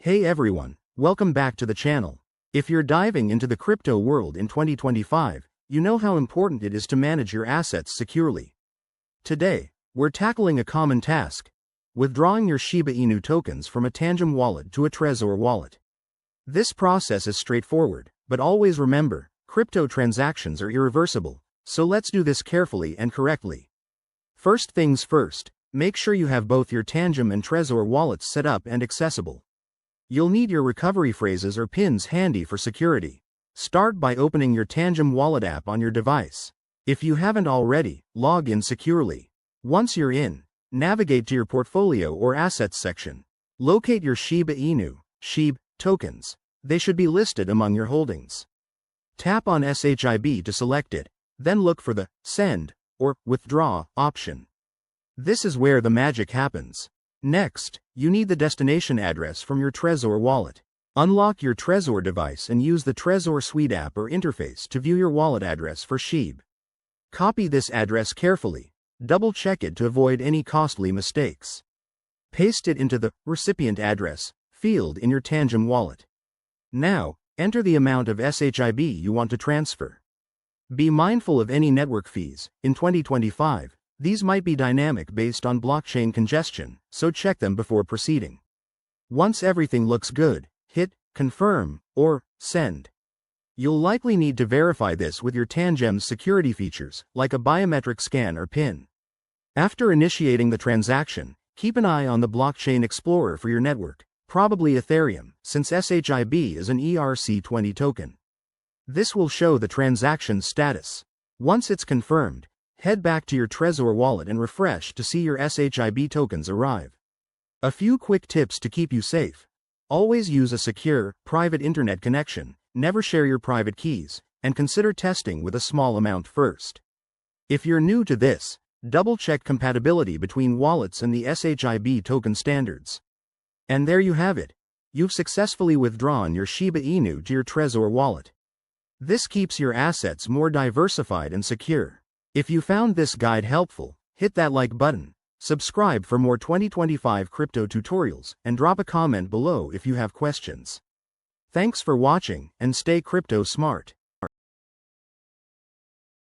Hey everyone, welcome back to the channel. If you're diving into the crypto world in 2025, you know how important it is to manage your assets securely. Today, we're tackling a common task: withdrawing your Shiba Inu tokens from a Tangem wallet to a Trezor wallet. This process is straightforward, but always remember, crypto transactions are irreversible, so let's do this carefully and correctly. First things first, make sure you have both your Tangem and Trezor wallets set up and accessible. You'll need your recovery phrases or PINs handy for security. Start by opening your Tangem wallet app on your device. If you haven't already, log in securely. Once you're in, navigate to your portfolio or assets section. Locate your Shiba Inu, SHIB, tokens. They should be listed among your holdings. Tap on SHIB to select it, then look for the Send or Withdraw option. This is where the magic happens. Next, you need the destination address from your Trezor wallet. Unlock your Trezor device and use the Trezor Suite app or interface to view your wallet address for SHIB. Copy this address carefully. Double-check it to avoid any costly mistakes. Paste it into the Recipient Address field in your Tangem wallet. Now, enter the amount of SHIB you want to transfer. Be mindful of any network fees. In 2025, these might be dynamic based on blockchain congestion, so check them before proceeding. Once everything looks good, hit Confirm or Send. You'll likely need to verify this with your Tangem's security features, like a biometric scan or PIN. After initiating the transaction, keep an eye on the Blockchain Explorer for your network, probably Ethereum, since SHIB is an ERC20 token. This will show the transaction status. Once it's confirmed, head back to your Trezor wallet and refresh to see your SHIB tokens arrive. A few quick tips to keep you safe. Always use a secure, private internet connection, never share your private keys, and consider testing with a small amount first. If you're new to this, double-check compatibility between wallets and the SHIB token standards. And there you have it. You've successfully withdrawn your Shiba Inu to your Trezor wallet. This keeps your assets more diversified and secure. If you found this guide helpful, hit that like button, subscribe for more 2025 crypto tutorials, and drop a comment below if you have questions. Thanks for watching, and stay crypto smart.